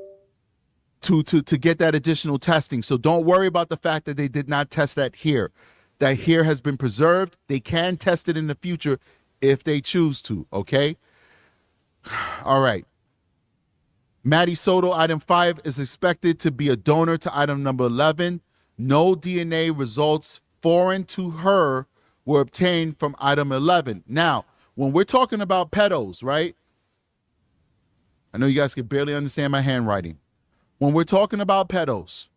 get that additional testing. So don't worry about the fact that they did not test that hair. That hair has been preserved. They can test it in the future if they choose to, okay? All right. Maddie Soto, item 5, is expected to be a donor to item number 11. No DNA results foreign to her were obtained from item 11. Now, when we're talking about pedos, right? I know you guys can barely understand my handwriting. When we're talking about pedos,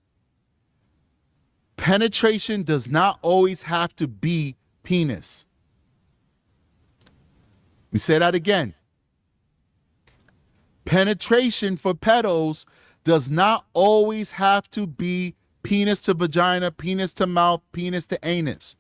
penetration does not always have to be penis. Let me say that again. Penetration for pedos does not always have to be penis to vagina, penis to mouth, penis to anus.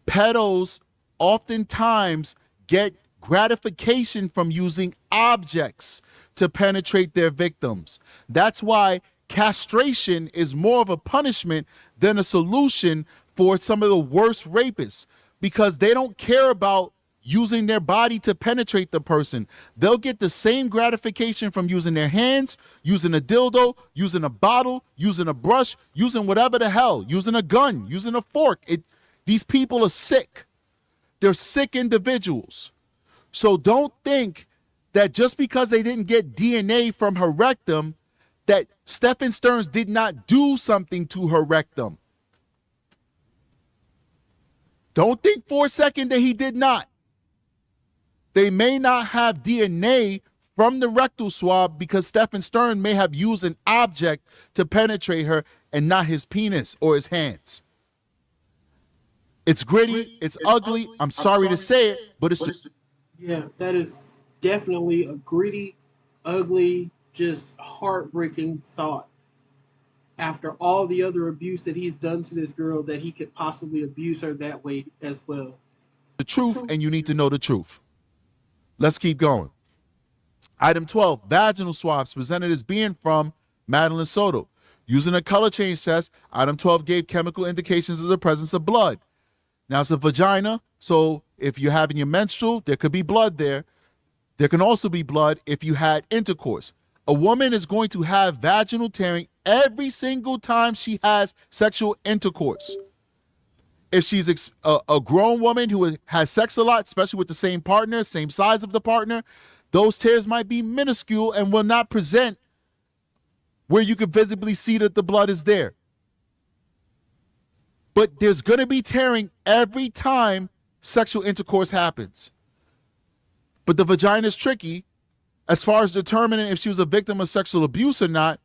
Pedos oftentimes get gratification from using objects to penetrate their victims. That's why castration is more of a punishment than a solution for some of the worst rapists, because they don't care about using their body to penetrate the person. They'll get the same gratification from using their hands, using a dildo, using a bottle, using a brush, using whatever the hell, using a gun, using a fork. These people are sick. They're sick individuals. So don't think that just because they didn't get DNA from her rectum, that Stephen Stearns did not do something to her rectum. Don't think for a second that he did not. They may not have DNA from the rectal swab because Stephen Stearns may have used an object to penetrate her and not his penis or his hands. It's gritty, it's ugly. I'm sorry to say it, but it's Yeah, that is definitely a gritty, ugly, just heartbreaking thought. After all the other abuse that he's done to this girl, that he could possibly abuse her that way as well. the truth, and you need to know the truth. Let's keep going. Item 12, vaginal swabs presented as being from Madeline Soto. Using a color change test, item 12 gave chemical indications of the presence of blood. Now, it's a vagina, so if you're having your menstrual, there could be blood there. There can also be blood if you had intercourse. A woman is going to have vaginal tearing every single time she has sexual intercourse. If she's a grown woman who has sex a lot, especially with the same partner, same size of the partner, those tears might be minuscule and will not present where you can visibly see that the blood is there. But there's going to be tearing every time sexual intercourse happens. But the vagina is tricky as far as determining if she was a victim of sexual abuse or not.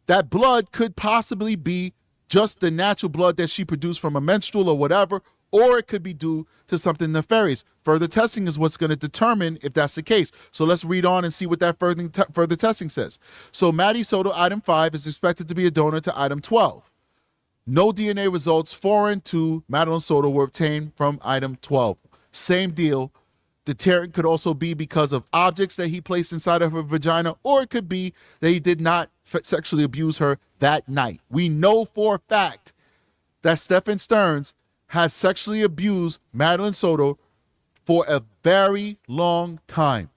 That blood could possibly be just the natural blood that she produced from a menstrual or whatever, or it could be due to something nefarious. Further testing is what's going to determine if that's the case. So let's read on and see what that further testing says. So Maddie Soto, item 5, is expected to be a donor to item 12. No DNA results foreign to Madeline Soto were obtained from item 12. Same deal. The tearing could also be because of objects that he placed inside of her vagina, or it could be that he did not sexually abuse her that night. We know for a fact that Stephen Stearns has sexually abused Madeline Soto for a very long time.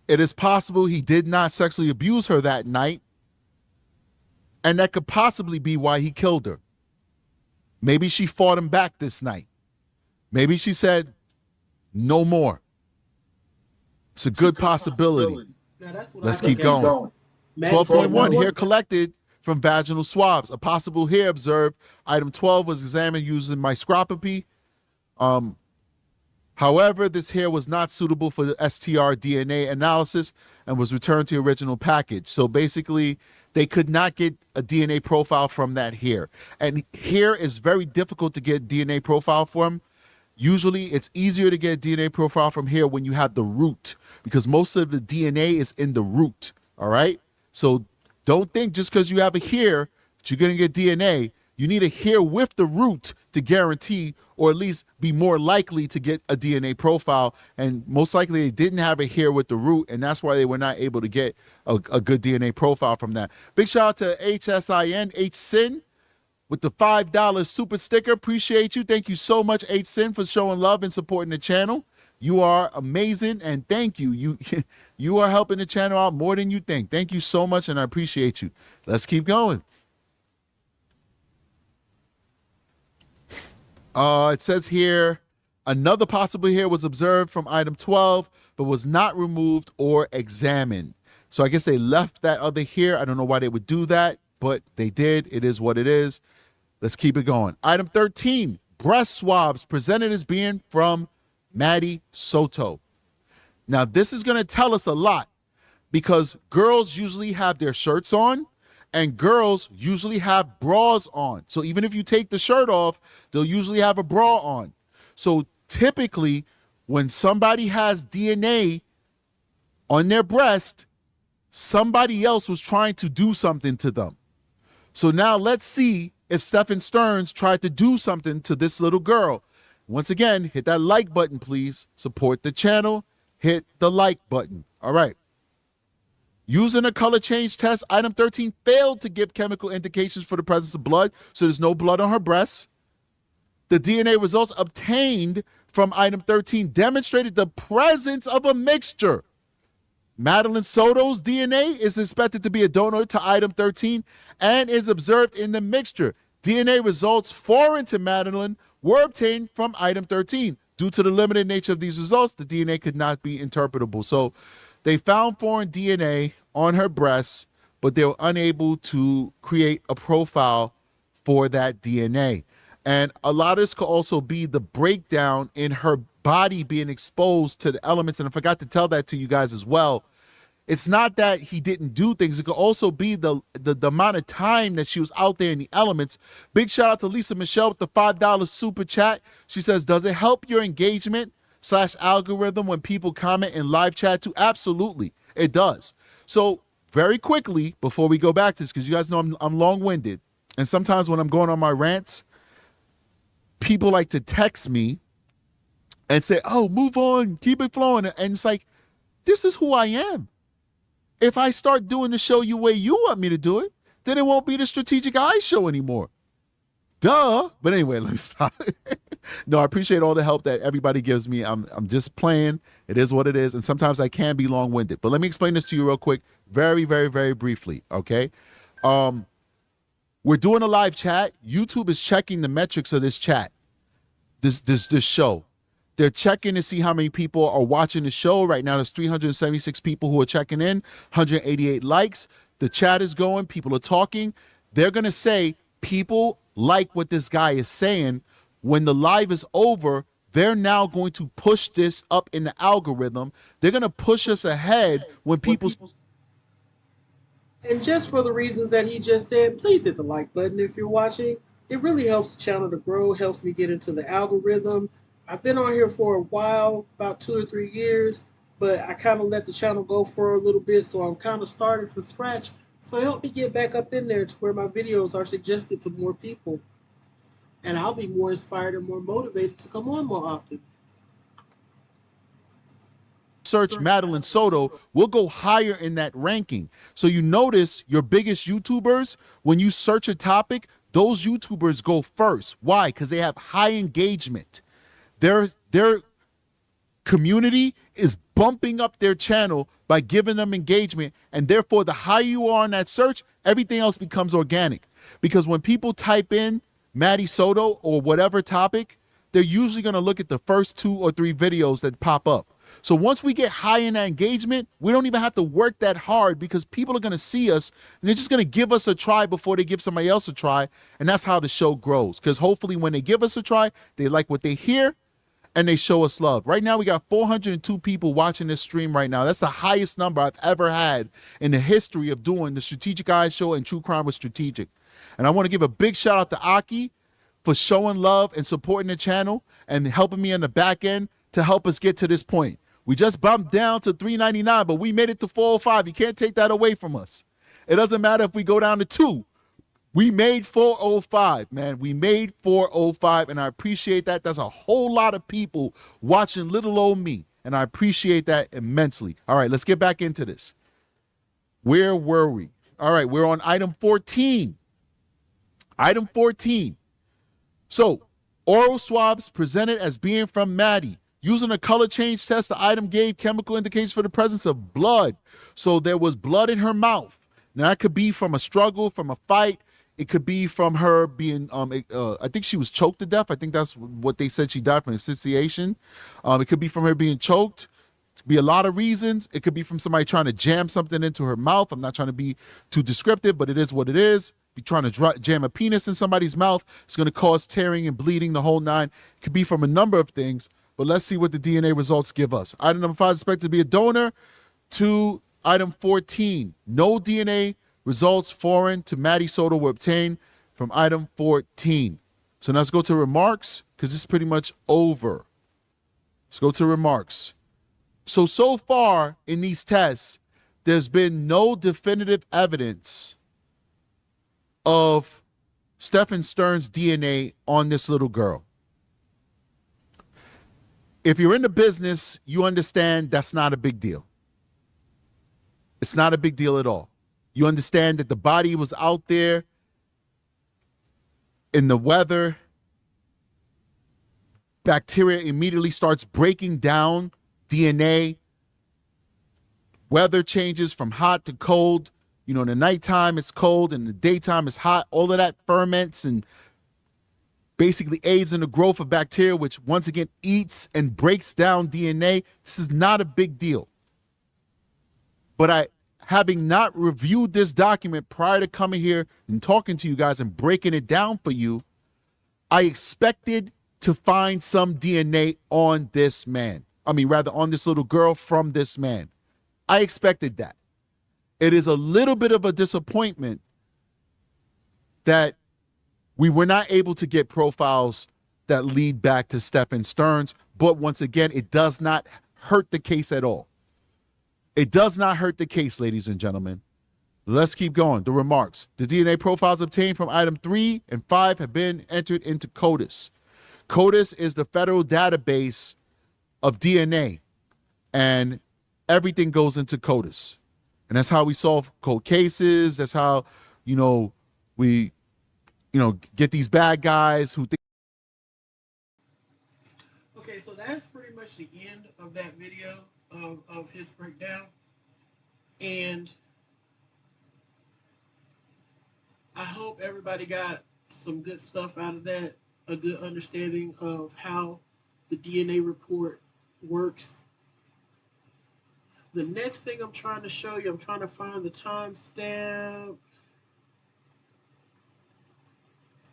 It is possible he did not sexually abuse her that night, and that could possibly be why he killed her. Maybe she fought him back this night. Maybe she said, no more. It's a good possibility. Now that's what Let's I keep got. going. Maddie said 12.1, hair what? collected from vaginal swabs. A possible hair observed. Item 12 was examined using microscopy. However, this hair was not suitable for the STR DNA analysis and was returned to the original package. So basically, they could not get a DNA profile from that hair. And hair is very difficult to get DNA profile from. Usually, it's easier to get a DNA profile from hair when you have the root, because most of the DNA is in the root, all right? So don't think just because you have a hair that you're going to get DNA. You need a hair with the root to guarantee, or at least be more likely to get a DNA profile. And most likely they didn't have a hair with the root, and that's why they were not able to get a good DNA profile from that. Big shout out to HSIN, HSIN, with the $5 super sticker. Appreciate you. Thank you so much, HSIN, for showing love and supporting the channel. You are amazing, and thank you. You are helping the channel out more than you think. Thank you so much, and I appreciate you. Let's keep going. It says here, another possible hair was observed from item 12, but was not removed or examined. So I guess they left that other hair. I don't know why they would do that, but they did. It is what it is. Let's keep it going. Item 13, breast swabs presented as being from Maddie Soto. Now, this is going to tell us a lot, because girls usually have their shirts on, and girls usually have bras on. So even if you take the shirt off, they'll usually have a bra on. So typically, when somebody has DNA on their breast, somebody else was trying to do something to them. So now let's see if Stephen Stearns tried to do something to this little girl. Once again, hit that like button, please. Support the channel. Hit the like button. All right. Using a color change test, item 13 failed to give chemical indications for the presence of blood, so there's no blood on her breasts. The DNA results obtained from item 13 demonstrated the presence of a mixture. Madeline Soto's DNA is expected to be a donor to item 13 and is observed in the mixture. DNA results foreign to Madeline were obtained from item 13. Due to the limited nature of these results, the DNA could not be interpretable. So they found foreign DNA on her breasts, but they were unable to create a profile for that DNA. And a lot of this could also be the breakdown in her body being exposed to the elements. And I forgot to tell that to you guys as well. It's not that he didn't do things. It could also be the amount of time that she was out there in the elements. Big shout out to Lisa Michelle with the $5 super chat. She says, does it help your engagement / algorithm when people comment in live chat too? Absolutely, it does. So very quickly, before we go back to this, because you guys know I'm long-winded, and sometimes when I'm going on my rants, people like to text me and say, oh, move on, keep it flowing. And it's like, this is who I am. If I start doing the show the way you want me to do it, then it won't be the Strategic Eye Show anymore. Duh. But anyway, let me stop. No, I appreciate all the help that everybody gives me. I'm just playing. It is what it is. And sometimes I can be long-winded. But let me explain this to you real quick, very, very, very briefly, okay? We're doing a live chat. YouTube is checking the metrics of this chat, this show. They're checking to see how many people are watching the show. Right now, there's 376 people who are checking in, 188 likes. The chat is going. People are talking. They're going to say people like what this guy is saying. When the live is over, they're now going to push this up in the algorithm. They're going to push us ahead when people... And just for the reasons that he just said, please hit the like button if you're watching. It really helps the channel to grow, helps me get into the algorithm. I've been on here for a while, about 2 or 3 years, but I kind of let the channel go for a little bit, so I'm kind of starting from scratch. So help me get back up in there to where my videos are suggested to more people. And I'll be more inspired and more motivated to come on more often. Search Madeline Soto, will go higher in that ranking. So you notice your biggest YouTubers, when you search a topic, those YouTubers go first. Why? Because they have high engagement. Their community is bumping up their channel by giving them engagement, and therefore the higher you are in that search, everything else becomes organic. Because when people type in Maddie Soto or whatever topic, they're usually going to look at the first 2 or 3 videos that pop up. So once we get high in that engagement, we don't even have to work that hard because people are going to see us and they're just going to give us a try before they give somebody else a try. And that's how the show grows. Because hopefully when they give us a try, they like what they hear and they show us love. Right now, we got 402 people watching this stream right now. That's the highest number I've ever had in the history of doing the Strategic Eyes Show and True Crime with Strategic. And I want to give a big shout out to Aki for showing love and supporting the channel and helping me on the back end to help us get to this point. We just bumped down to $3.99, but we made it to $4.05. You can't take that away from us. It doesn't matter if we go down to $2. We made $4.05, man. We made $4.05, and I appreciate that. That's a whole lot of people watching little old me, and I appreciate that immensely. All right, let's get back into this. Where were we? All right, we're on item 14. Item 14. So, oral swabs presented as being from Maddie. Using a color change test, the item gave chemical indications for the presence of blood. So there was blood in her mouth. Now, that could be from a struggle, from a fight. It could be from her being, I think she was choked to death. I think that's what they said she died from asphyxiation. It could be from her being choked. It could be a lot of reasons. It could be from somebody trying to jam something into her mouth. I'm not trying to be too descriptive, but it is what it is. If you're trying to jam a penis in somebody's mouth, it's going to cause tearing and bleeding, the whole nine. It could be from a number of things. But let's see what the DNA results give us. Item number 5 is expected to be a donor. To item 14, no DNA results foreign to Maddie Soto were obtained from item 14. So now let's go to remarks because this is pretty much over. Let's go to remarks. So far in these tests, there's been no definitive evidence of Stephen Stern's DNA on this little girl. If you're in the business, you understand that's not a big deal. It's not a big deal at all. You understand that the body was out there in the weather. Bacteria immediately starts breaking down DNA. Weather changes from hot to cold. You know, in the nighttime it's cold and in the daytime it's hot. All of that ferments and basically aids in the growth of bacteria, which once again eats and breaks down DNA. This is not a big deal. But having not reviewed this document prior to coming here and talking to you guys and breaking it down for you, I expected to find some DNA on this man. I mean, rather on this little girl from this man. I expected that. It is a little bit of a disappointment that we were not able to get profiles that lead back to Stephen Stearns, but once again, it does not hurt the case at all. It does not hurt the case, ladies and gentlemen. Let's keep going. The remarks. The DNA profiles obtained from item 3 and 5 have been entered into CODIS. CODIS is the federal database of DNA, and everything goes into CODIS. And that's how we solve cold cases. That's how, we get these bad guys who think. Okay, so that's pretty much the end of that video of his breakdown. And I hope everybody got some good stuff out of that, a good understanding of how the DNA report works. The next thing I'm trying to show you, I'm trying to find the timestamp.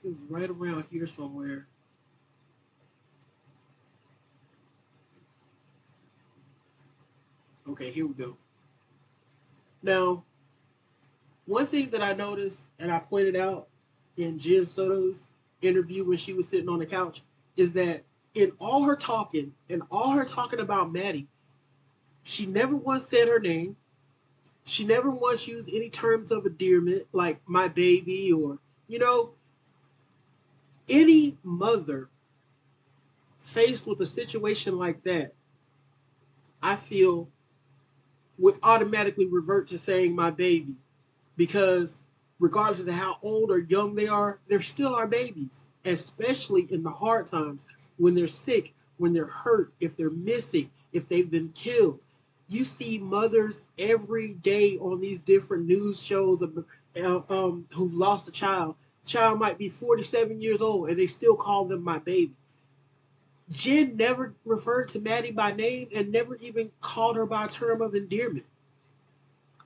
It was right around here somewhere. Okay, here we go. Now, one thing that I noticed and I pointed out in Jen Soto's interview when she was sitting on the couch is that in all her talking and all her talking about Maddie, she never once said her name. She never once used any terms of endearment like my baby or, any mother faced with a situation like that, I feel would automatically revert to saying my baby, because regardless of how old or young they are, they're still our babies, especially in the hard times when they're sick, when they're hurt, if they're missing, if they've been killed. You see mothers every day on these different news shows who've lost a child. Child might be 47 years old and they still call them my baby. Jen never referred to Maddie by name and never even called her by a term of endearment.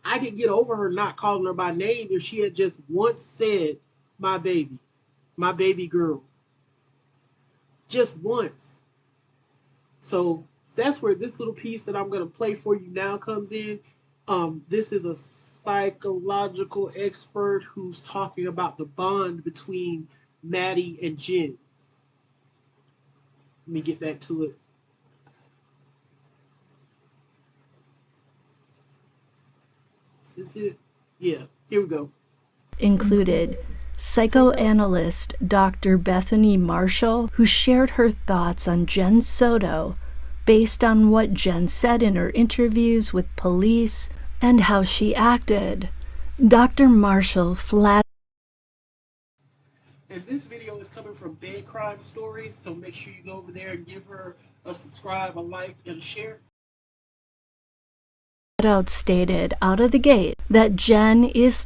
I could get over her not calling her by name if she had just once said, my baby girl. Just once. So that's where this little piece that I'm going to play for you now comes in. This is a psychological expert who's talking about the bond between Maddie and Jen. Let me get back to it. Is this it? Yeah, here we go. Included psychoanalyst Dr. Bethany Marshall, who shared her thoughts on Jen Soto based on what Jen said in her interviews with police and how she acted. Dr. Marshall flat. And this video is coming from Bed Crime Stories, so make sure you go over there and give her a subscribe, a like, and a share. Out stated out of the gate that Jen was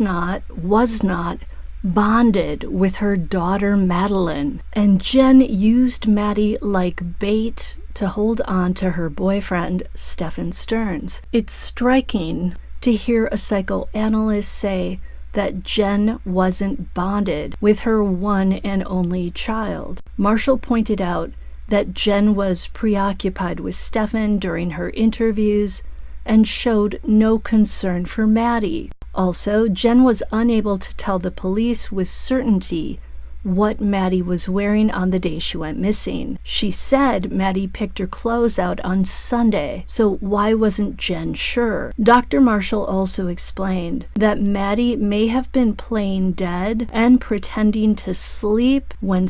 not bonded with her daughter Madeline, and Jen used Maddie like bait to hold on to her boyfriend Stephen Stearns. It's striking to hear a psychoanalyst say that Jen wasn't bonded with her one and only child. Marshall pointed out that Jen was preoccupied with Stephen during her interviews and showed no concern for Maddie. Also, Jen was unable to tell the police with certainty what Maddie was wearing on the day she went missing. She said Maddie picked her clothes out on Sunday, so why wasn't Jen sure? Dr. Marshall also explained that Maddie may have been playing dead and pretending to sleep when